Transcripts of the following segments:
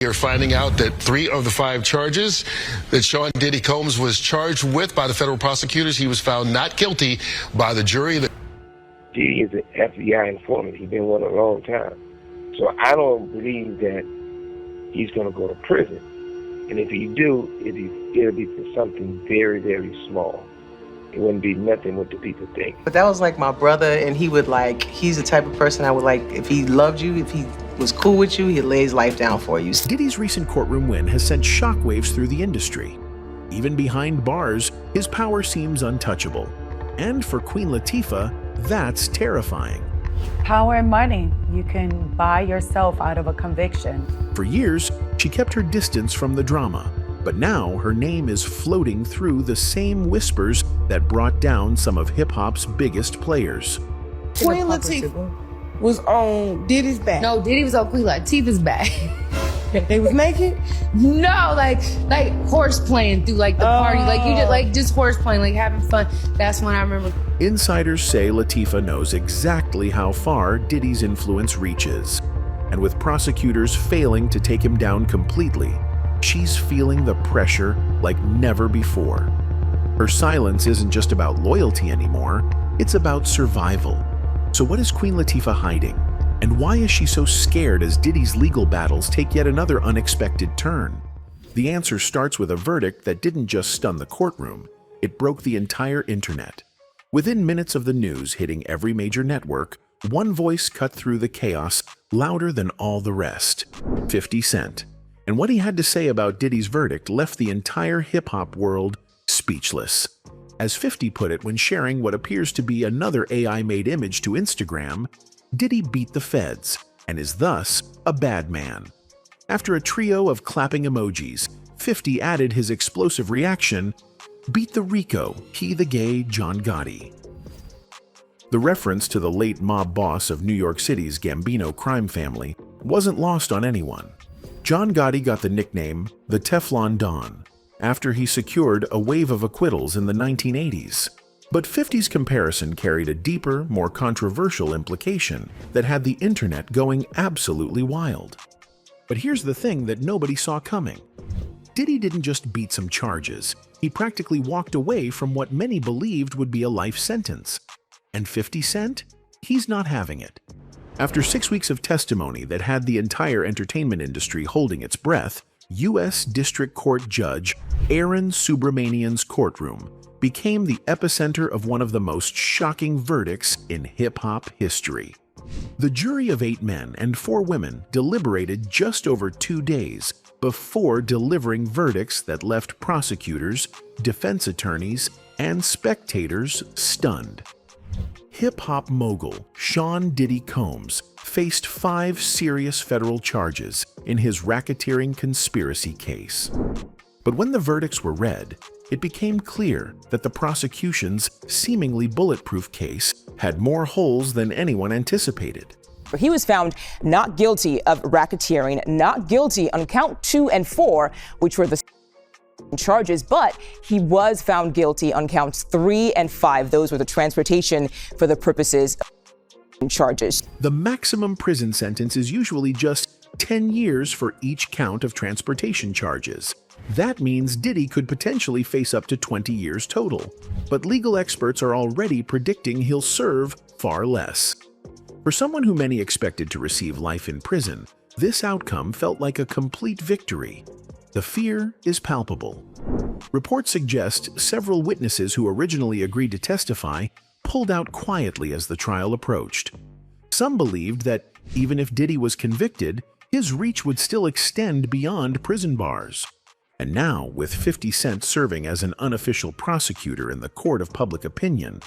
You're finding out that 3 of the 5 charges that Sean Diddy Combs was charged with by the federal prosecutors, he was found not guilty by the jury. Diddy is an FBI informant. He's been one a long time. So I don't believe that he's going to go to prison. And if he do, it'll be for something very, very small. It wouldn't be nothing what the people think. But that was like my brother, and he's the type of person I would like, if he loved you, if he was cool with you, he'd lay his life down for you. Diddy's recent courtroom win has sent shockwaves through the industry. Even behind bars, his power seems untouchable. And for Queen Latifah, that's terrifying. Power and money. You can buy yourself out of a conviction. For years, she kept her distance from the drama. But now her name is floating through the same whispers that brought down some of hip-hop's biggest players. Queen Latifah was on Diddy's back. No, Diddy was on Queen Latifah's back. They was naked? No, like horse playing through the party. You just horse playing, having fun. That's when I remember. Insiders say Latifah knows exactly how far Diddy's influence reaches. And with prosecutors failing to take him down completely, she's feeling the pressure like never before. Her silence isn't just about loyalty anymore, it's about survival. So what is Queen Latifah hiding? And why is she so scared as Diddy's legal battles take yet another unexpected turn? The answer starts with a verdict that didn't just stun the courtroom, it broke the entire internet. Within minutes of the news hitting every major network, one voice cut through the chaos louder than all the rest: 50 Cent. And what he had to say about Diddy's verdict left the entire hip-hop world speechless. As 50 put it when sharing what appears to be another AI-made image to Instagram, Diddy beat the feds and is thus a bad man. After a trio of clapping emojis, 50 added his explosive reaction, "Beat the Rico, he the gay John Gotti." The reference to the late mob boss of New York City's Gambino crime family wasn't lost on anyone. John Gotti got the nickname the Teflon Don after he secured a wave of acquittals in the 1980s. But 50's comparison carried a deeper, more controversial implication that had the internet going absolutely wild. But here's the thing that nobody saw coming. Diddy didn't just beat some charges, he practically walked away from what many believed would be a life sentence. And 50 Cent? He's not having it. After 6 weeks of testimony that had the entire entertainment industry holding its breath, U.S. District Court Judge Aaron Subramanian's courtroom became the epicenter of one of the most shocking verdicts in hip-hop history. The jury of 8 men and 4 women deliberated just over 2 days before delivering verdicts that left prosecutors, defense attorneys, and spectators stunned. Hip-hop mogul Sean Diddy Combs faced 5 serious federal charges in his racketeering conspiracy case. But when the verdicts were read, it became clear that the prosecution's seemingly bulletproof case had more holes than anyone anticipated. He was found not guilty of racketeering, not guilty on count 2 and 4, which were the charges, but he was found guilty on counts 3 and 5. Those were the transportation for the purposes of charges. The maximum prison sentence is usually just 10 years for each count of transportation charges. That means Diddy could potentially face up to 20 years total, but legal experts are already predicting he'll serve far less. For someone who many expected to receive life in prison, this outcome felt like a complete victory. The fear is palpable. Reports suggest several witnesses who originally agreed to testify pulled out quietly as the trial approached. Some believed that even if Diddy was convicted, his reach would still extend beyond prison bars. And now, with 50 Cent serving as an unofficial prosecutor in the court of public opinion,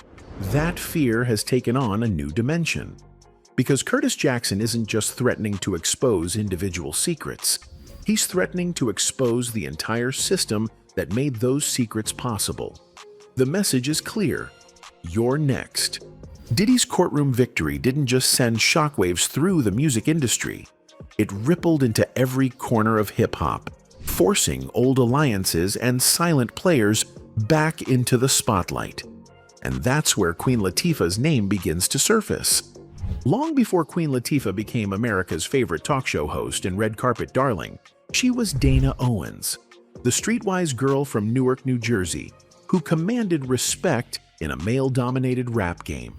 that fear has taken on a new dimension. Because Curtis Jackson isn't just threatening to expose individual secrets, he's threatening to expose the entire system that made those secrets possible. The message is clear: you're next. Diddy's courtroom victory didn't just send shockwaves through the music industry, it rippled into every corner of hip-hop, forcing old alliances and silent players back into the spotlight. And that's where Queen Latifah's name begins to surface. Long before Queen Latifah became America's favorite talk show host and red carpet darling, She was Dana Owens, the streetwise girl from Newark, New Jersey, who commanded respect in a male-dominated rap game.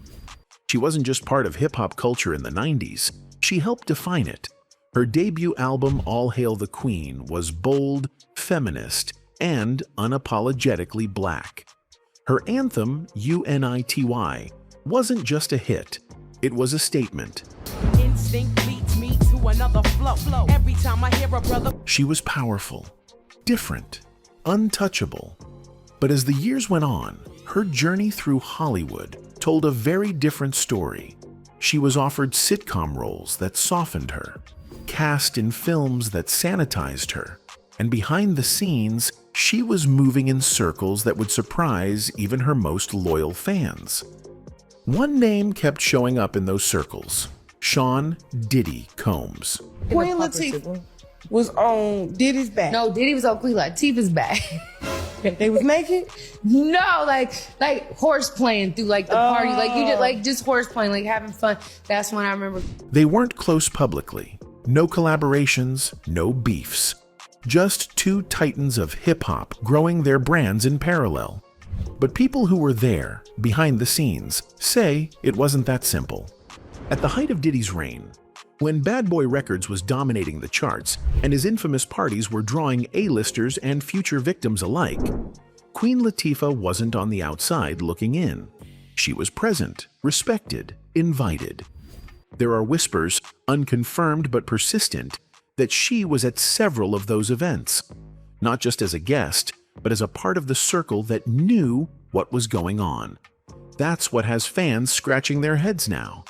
She wasn't just part of hip-hop culture in the 90s, she helped define it. Her debut album, All Hail the Queen, was bold, feminist, and unapologetically black. Her anthem, UNITY, wasn't just a hit, it was a statement. Instinct leads me to another flow. Every time I hear a brother. She was powerful, different, untouchable. But as the years went on, her journey through Hollywood told a very different story. She was offered sitcom roles that softened her, cast in films that sanitized her, and behind the scenes, she was moving in circles that would surprise even her most loyal fans. One name kept showing up in those circles: Sean "Diddy" Combs. Queen Latifah was on Diddy's back. No, Diddy was on Queen Latifah's back. They was naked? No, like horse playing through like the party. Like you just horse playing, like having fun. That's when I remember. They weren't close publicly. No collaborations, no beefs. Just two titans of hip-hop growing their brands in parallel. But people who were there, behind the scenes, say it wasn't that simple. At the height of Diddy's reign, when Bad Boy Records was dominating the charts and his infamous parties were drawing A-listers and future victims alike, Queen Latifah wasn't on the outside looking in. She was present, respected, invited. There are whispers, unconfirmed but persistent, that she was at several of those events, not just as a guest, but as a part of the circle that knew what was going on. That's what has fans scratching their heads now.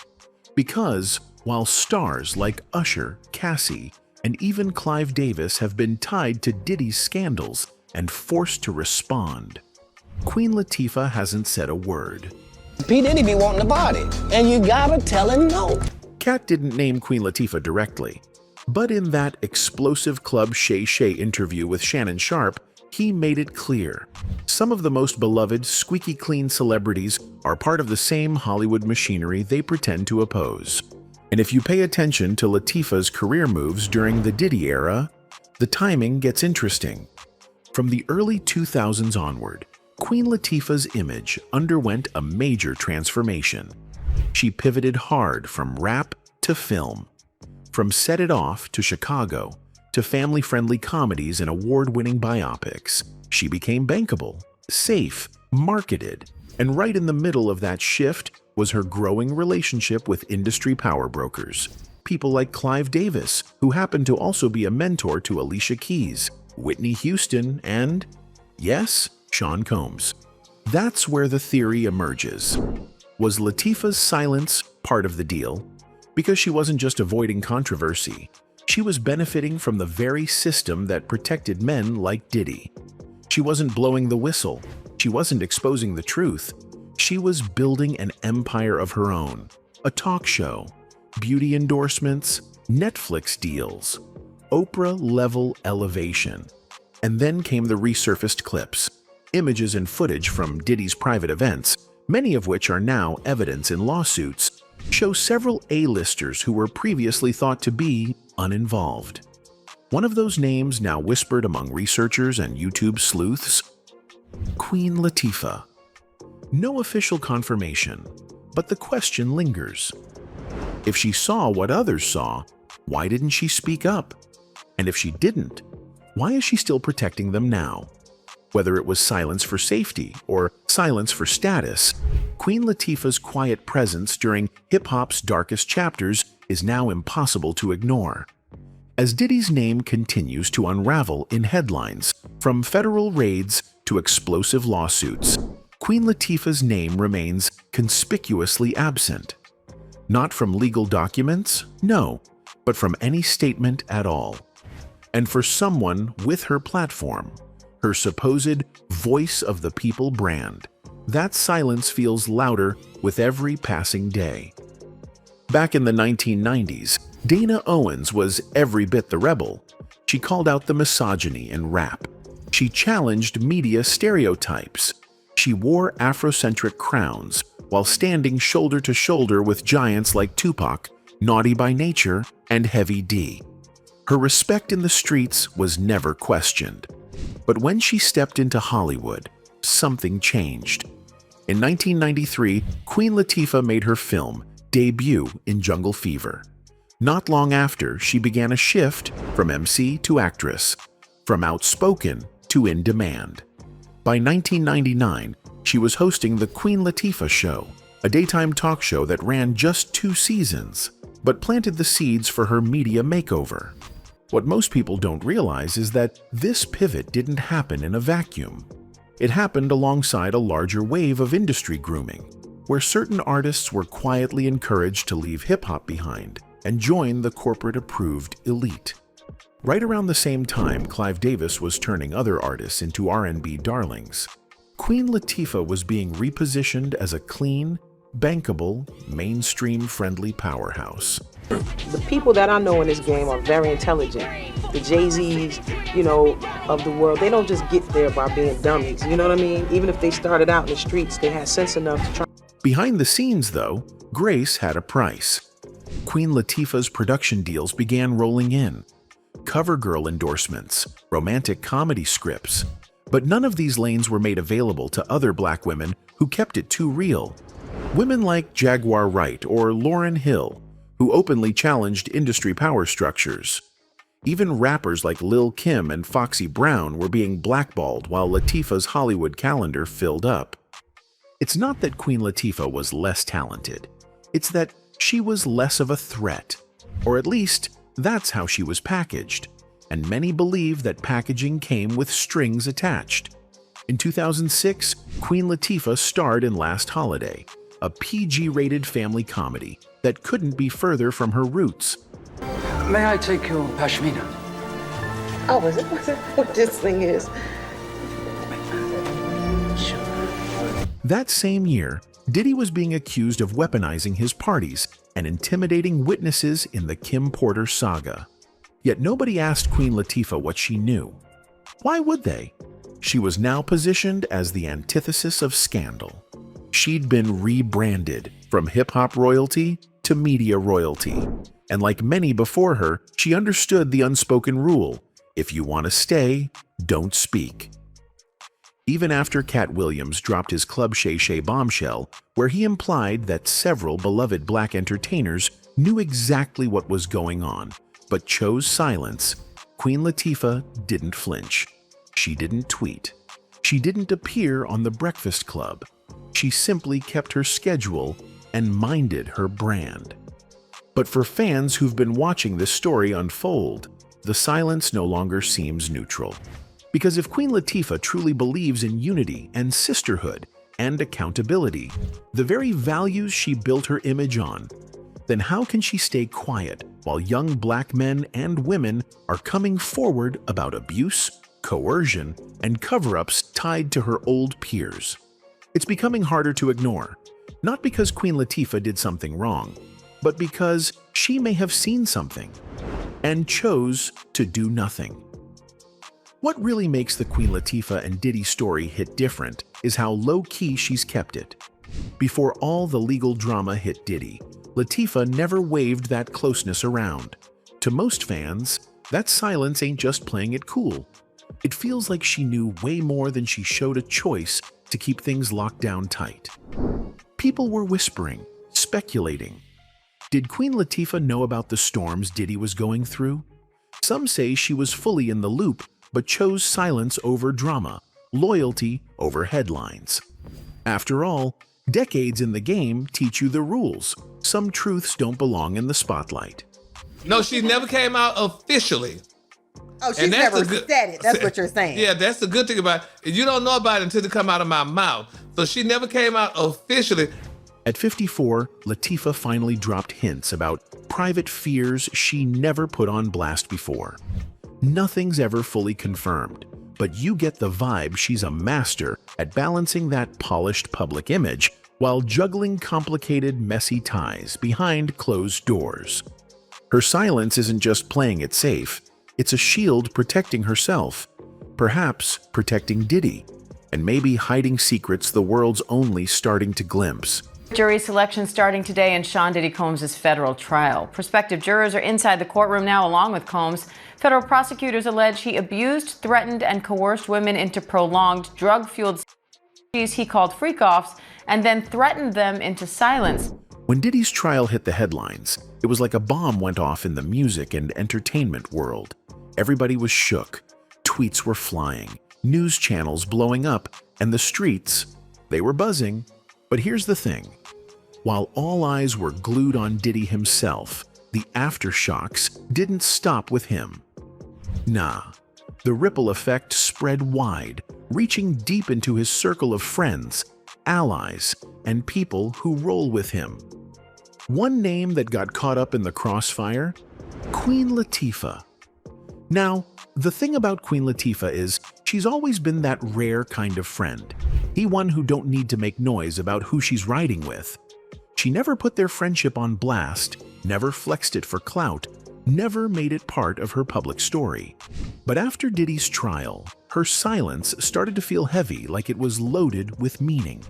Because while stars like Usher, Cassie, and even Clive Davis have been tied to Diddy's scandals and forced to respond, Queen Latifah hasn't said a word. P. Diddy be wanting the body, and you gotta tell him no. Kat didn't name Queen Latifah directly, but in that explosive Club Shay Shay interview with Shannon Sharpe, he made it clear. Some of the most beloved, squeaky clean celebrities are part of the same Hollywood machinery they pretend to oppose. And if you pay attention to Latifah's career moves during the Diddy era, the timing gets interesting. From the early 2000s onward, Queen Latifah's image underwent a major transformation. She pivoted hard from rap to film, from Set It Off to Chicago, to family-friendly comedies and award-winning biopics. She became bankable, safe, marketed, and right in the middle of that shift was her growing relationship with industry power brokers. People like Clive Davis, who happened to also be a mentor to Alicia Keys, Whitney Houston, and, yes, Sean Combs. That's where the theory emerges. Was Latifah's silence part of the deal? Because she wasn't just avoiding controversy, she was benefiting from the very system that protected men like Diddy. She wasn't blowing the whistle. She wasn't exposing the truth. She was building an empire of her own. A talk show, beauty endorsements, Netflix deals, Oprah-level elevation. And then came the resurfaced clips, images and footage from Diddy's private events, many of which are now evidence in lawsuits, show several A-listers who were previously thought to be uninvolved. One of those names now whispered among researchers and YouTube sleuths? Queen Latifah. No official confirmation, but the question lingers. If she saw what others saw, why didn't she speak up? And if she didn't, why is she still protecting them now? Whether it was silence for safety or silence for status, Queen Latifah's quiet presence during hip-hop's darkest chapters is now impossible to ignore. As Diddy's name continues to unravel in headlines, from federal raids to explosive lawsuits, Queen Latifah's name remains conspicuously absent. Not from legal documents, no, but from any statement at all. And for someone with her platform, her supposed voice of the people brand, that silence feels louder with every passing day. Back in the 1990s, Dana Owens was every bit the rebel. She called out the misogyny in rap. She challenged media stereotypes. She wore Afrocentric crowns while standing shoulder to shoulder with giants like Tupac, Naughty by Nature, and Heavy D. Her respect in the streets was never questioned. But when she stepped into Hollywood, something changed. In 1993, Queen Latifah made her film debut in Jungle Fever. Not long after, she began a shift from MC to actress, from outspoken to in demand. By 1999, she was hosting the Queen Latifah Show, a daytime talk show that ran just 2 seasons, but planted the seeds for her media makeover. What most people don't realize is that this pivot didn't happen in a vacuum. It happened alongside a larger wave of industry grooming, where certain artists were quietly encouraged to leave hip-hop behind and join the corporate-approved elite. Right around the same time Clive Davis was turning other artists into R&B darlings, Queen Latifah was being repositioned as a clean, bankable, mainstream-friendly powerhouse. The people that I know in this game are very intelligent. The Jay-Z's, of the world, they don't just get there by being dummies, you know what I mean? Even if they started out in the streets, they had sense enough to try. Behind the scenes, though, grace had a price. Queen Latifah's production deals began rolling in. Cover girl endorsements, romantic comedy scripts. But none of these lanes were made available to other black women who kept it too real. Women like Jaguar Wright or Lauryn Hill, who openly challenged industry power structures. Even rappers like Lil' Kim and Foxy Brown were being blackballed while Latifah's Hollywood calendar filled up. It's not that Queen Latifah was less talented. It's that she was less of a threat. Or at least, that's how she was packaged. And many believe that packaging came with strings attached. In 2006, Queen Latifah starred in Last Holiday, a PG-rated family comedy that couldn't be further from her roots. May I take your pashmina? Oh, is it what this thing is? That same year, Diddy was being accused of weaponizing his parties and intimidating witnesses in the Kim Porter saga. Yet nobody asked Queen Latifah what she knew. Why would they? She was now positioned as the antithesis of scandal. She'd been rebranded from hip-hop royalty to media royalty. And like many before her, she understood the unspoken rule: if you want to stay, don't speak. Even after Cat Williams dropped his Club Shay Shay bombshell, where he implied that several beloved black entertainers knew exactly what was going on, but chose silence, Queen Latifah didn't flinch. She didn't tweet. She didn't appear on The Breakfast Club. She simply kept her schedule and minded her brand. But for fans who've been watching this story unfold, the silence no longer seems neutral. Because if Queen Latifah truly believes in unity and sisterhood and accountability, the very values she built her image on, then how can she stay quiet while young black men and women are coming forward about abuse, coercion, and cover-ups tied to her old peers? It's becoming harder to ignore, not because Queen Latifah did something wrong, but because she may have seen something and chose to do nothing. What really makes the Queen Latifah and Diddy story hit different is how low-key she's kept it. Before all the legal drama hit Diddy, Latifah never waved that closeness around. To most fans, that silence ain't just playing it cool. It feels like she knew way more than she showed a choice to keep things locked down tight. People were whispering, speculating. Did Queen Latifah know about the storms Diddy was going through? Some say she was fully in the loop, but chose silence over drama, loyalty over headlines. After all, decades in the game teach you the rules. Some truths don't belong in the spotlight. No, she never came out officially. Oh, she's never said it. That's what you're saying. Yeah, that's the good thing about it. You don't know about it until it come out of my mouth. So she never came out officially. At 54, Latifah finally dropped hints about private fears she never put on blast before. Nothing's ever fully confirmed, but you get the vibe she's a master at balancing that polished public image while juggling complicated, messy ties behind closed doors. Her silence isn't just playing it safe, it's a shield protecting herself, perhaps protecting Diddy, and maybe hiding secrets the world's only starting to glimpse. Jury selection starting today in Sean Diddy Combs' federal trial. Prospective jurors are inside the courtroom now, along with Combs. Federal prosecutors allege he abused, threatened, and coerced women into prolonged drug-fueled he called freak-offs, and then threatened them into silence. When Diddy's trial hit the headlines, it was like a bomb went off in the music and entertainment world. Everybody was shook. Tweets were flying, news channels blowing up, and the streets, they were buzzing. But here's the thing. While all eyes were glued on Diddy himself, the aftershocks didn't stop with him. Nah, the ripple effect spread wide, reaching deep into his circle of friends, allies, and people who roll with him. One name that got caught up in the crossfire? Queen Latifah. Now, the thing about Queen Latifah is she's always been that rare kind of friend. He one who don't need to make noise about who she's riding with. She never put their friendship on blast, never flexed it for clout, never made it part of her public story. But after Diddy's trial, her silence started to feel heavy, like it was loaded with meaning.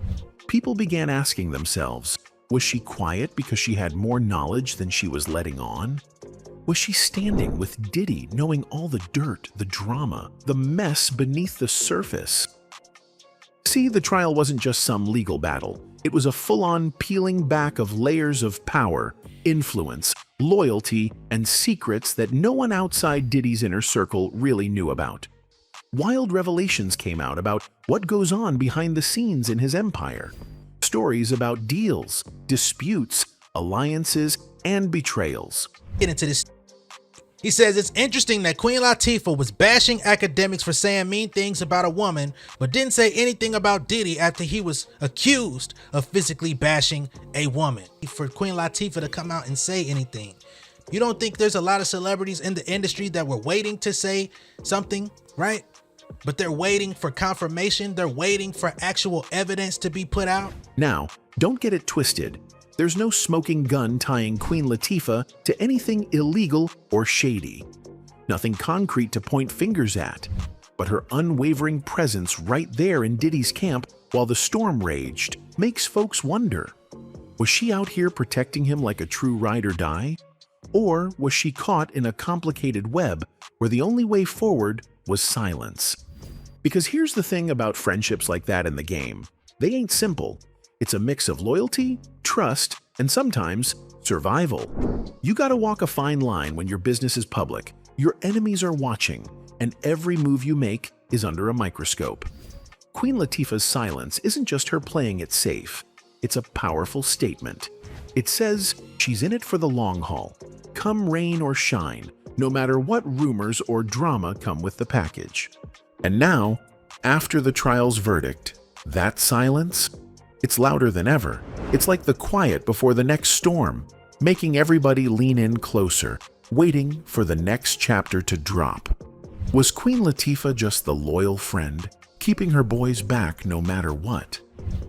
People began asking themselves, was she quiet because she had more knowledge than she was letting on? Was she standing with Diddy, knowing all the dirt, the drama, the mess beneath the surface? See, the trial wasn't just some legal battle. It was a full-on peeling back of layers of power, influence, loyalty, and secrets that no one outside Diddy's inner circle really knew about. Wild revelations came out about what goes on behind the scenes in his empire. Stories about deals, disputes, alliances, and betrayals. Get into this. He says it's interesting that Queen Latifah was bashing academics for saying mean things about a woman, but didn't say anything about Diddy after he was accused of physically bashing a woman. For Queen Latifah to come out and say anything. You don't think there's a lot of celebrities in the industry that were waiting to say something, right? But they're waiting for confirmation. They're waiting for actual evidence to be put out. Now, don't get it twisted. There's no smoking gun tying Queen Latifah to anything illegal or shady. Nothing concrete to point fingers at. But her unwavering presence right there in Diddy's camp while the storm raged makes folks wonder. Was she out here protecting him like a true ride or die? Or was she caught in a complicated web where the only way forward was silence? Because here's the thing about friendships like that in the game. They ain't simple. It's a mix of loyalty, trust, and sometimes survival. You gotta walk a fine line when your business is public. Your enemies are watching, and every move you make is under a microscope. Queen Latifah's silence isn't just her playing it safe. It's a powerful statement. It says she's in it for the long haul, come rain or shine, no matter what rumors or drama come with the package. And now, after the trial's verdict, that silence? It's louder than ever. It's like the quiet before the next storm, making everybody lean in closer, waiting for the next chapter to drop. Was Queen Latifah just the loyal friend, keeping her boys back no matter what?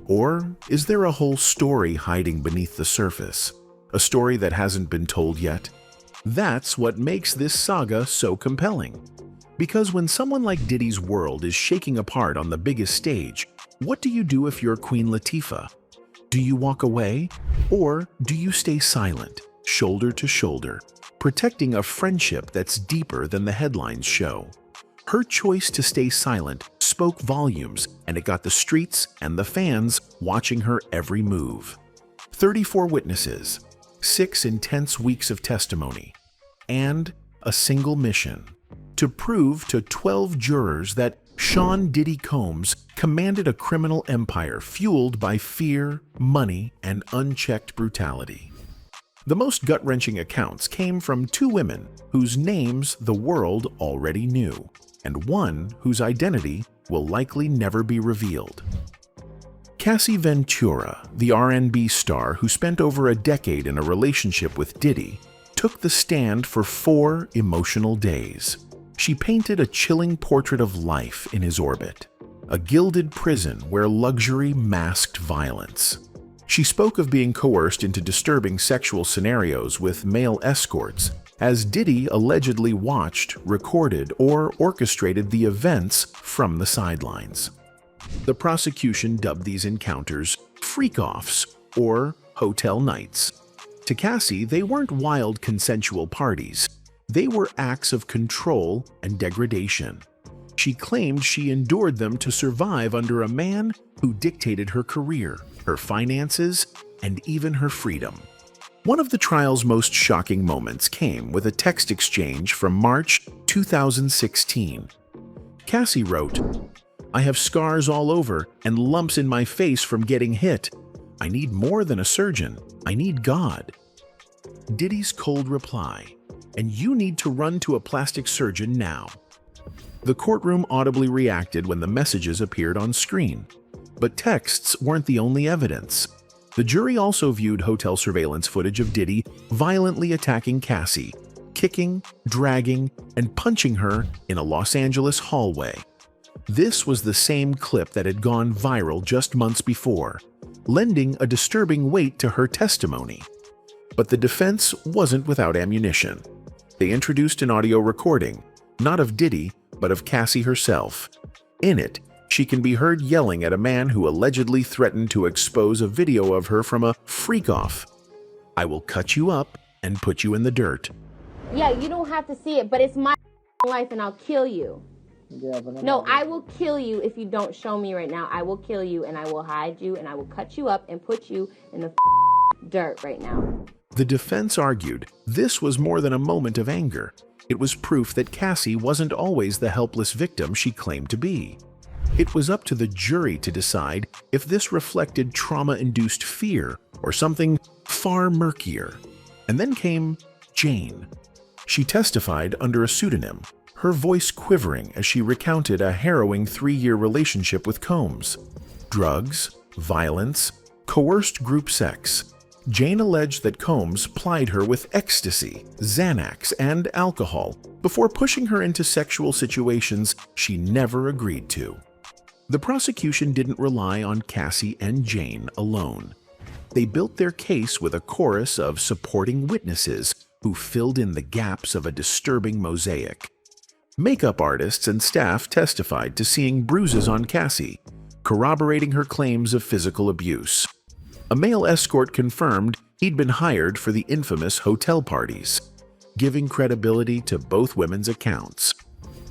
Or is there a whole story hiding beneath the surface? A story that hasn't been told yet? That's what makes this saga so compelling. Because when someone like Diddy's world is shaking apart on the biggest stage, what do you do if you're Queen Latifah? Do you walk away? Or do you stay silent, shoulder to shoulder, protecting a friendship that's deeper than the headlines show? Her choice to stay silent spoke volumes, and it got the streets and the fans watching her every move. 34 witnesses, 6 intense weeks of testimony, and a single mission: to prove to 12 jurors that Sean Diddy Combs commanded a criminal empire fueled by fear, money, and unchecked brutality. The most gut-wrenching accounts came from 2 women whose names the world already knew, and one whose identity will likely never be revealed. Cassie Ventura, the R&B star who spent over a decade in a relationship with Diddy, took the stand for 4 emotional days. She painted a chilling portrait of life in his orbit, a gilded prison where luxury masked violence. She spoke of being coerced into disturbing sexual scenarios with male escorts, as Diddy allegedly watched, recorded, or orchestrated the events from the sidelines. The prosecution dubbed these encounters freak-offs or hotel nights. To Cassie, they weren't wild consensual parties. They were acts of control and degradation. She claimed she endured them to survive under a man who dictated her career, her finances, and even her freedom. One of the trial's most shocking moments came with a text exchange from March 2016. Cassie wrote, "I have scars all over and lumps in my face from getting hit. I need more than a surgeon. I need God." Diddy's cold reply, "And you need to run to a plastic surgeon now." The courtroom audibly reacted when the messages appeared on screen. But texts weren't the only evidence. The jury also viewed hotel surveillance footage of Diddy violently attacking Cassie, kicking, dragging, and punching her in a Los Angeles hallway. This was the same clip that had gone viral just months before, lending a disturbing weight to her testimony. But the defense wasn't without ammunition. They introduced an audio recording, not of Diddy, but of Cassie herself. In it, she can be heard yelling at a man who allegedly threatened to expose a video of her from a freak-off. "I will cut you up and put you in the dirt." Yeah, you don't have to see it, but it's my life and I'll kill you. Yeah, but No, I will kill you if you don't show me right now. I will kill you and I will hide you and I will cut you up and put you in the dirt right now. The defense argued this was more than a moment of anger. It was proof that Cassie wasn't always the helpless victim she claimed to be. It was up to the jury to decide if this reflected trauma-induced fear or something far murkier. And then came Jane. She testified under a pseudonym, her voice quivering as she recounted a harrowing 3-year relationship with Combs. Drugs, violence, coerced group sex. Jane alleged that Combs plied her with ecstasy, Xanax, and alcohol before pushing her into sexual situations she never agreed to. The prosecution didn't rely on Cassie and Jane alone. They built their case with a chorus of supporting witnesses who filled in the gaps of a disturbing mosaic. Makeup artists and staff testified to seeing bruises on Cassie, corroborating her claims of physical abuse. A male escort confirmed he'd been hired for the infamous hotel parties, giving credibility to both women's accounts.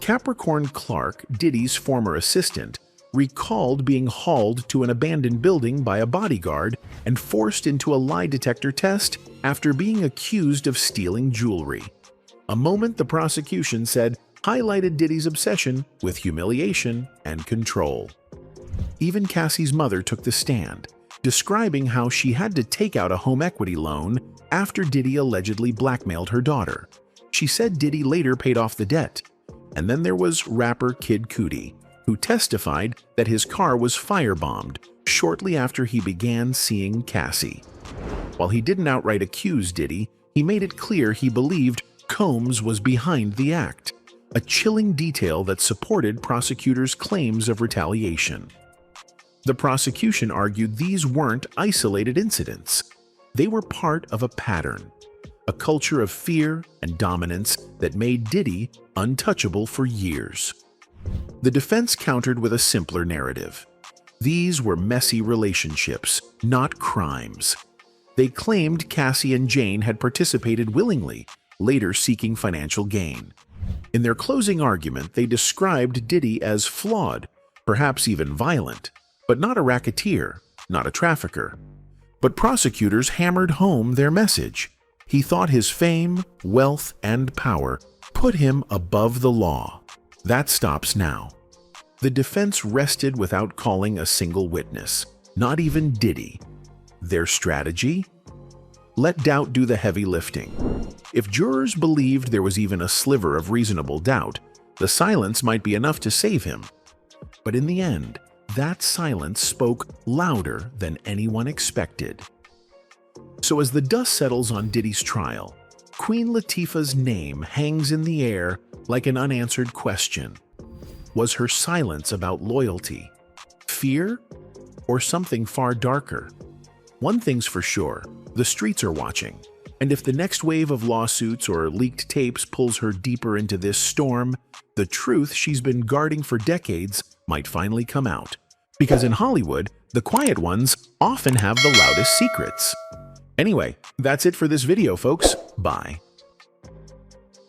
Capricorn Clark, Diddy's former assistant, recalled being hauled to an abandoned building by a bodyguard and forced into a lie detector test after being accused of stealing jewelry. A moment the prosecution said highlighted Diddy's obsession with humiliation and control. Even Cassie's mother took the stand, describing how she had to take out a home equity loan after Diddy allegedly blackmailed her daughter. She said Diddy later paid off the debt. And then there was rapper Kid Cudi, who testified that his car was firebombed shortly after he began seeing Cassie. While he didn't outright accuse Diddy, he made it clear he believed Combs was behind the act, a chilling detail that supported prosecutors' claims of retaliation. The prosecution argued these weren't isolated incidents. They were part of a pattern, a culture of fear and dominance that made Diddy untouchable for years. The defense countered with a simpler narrative. These were messy relationships, not crimes. They claimed Cassie and Jane had participated willingly, later seeking financial gain. In their closing argument, they described Diddy as flawed, perhaps even violent, but not a racketeer, not a trafficker. But prosecutors hammered home their message. He thought his fame, wealth, and power put him above the law. That stops now. The defense rested without calling a single witness, not even Diddy. Their strategy? Let doubt do the heavy lifting. If jurors believed there was even a sliver of reasonable doubt, the silence might be enough to save him. But in the end, that silence spoke louder than anyone expected. So as the dust settles on Diddy's trial, Queen Latifah's name hangs in the air like an unanswered question. Was her silence about loyalty, fear, or something far darker? One thing's for sure, the streets are watching. And if the next wave of lawsuits or leaked tapes pulls her deeper into this storm, the truth she's been guarding for decades might finally come out. Because in Hollywood, The quiet ones often have the loudest secrets. Anyway, that's it for this video, folks. Bye.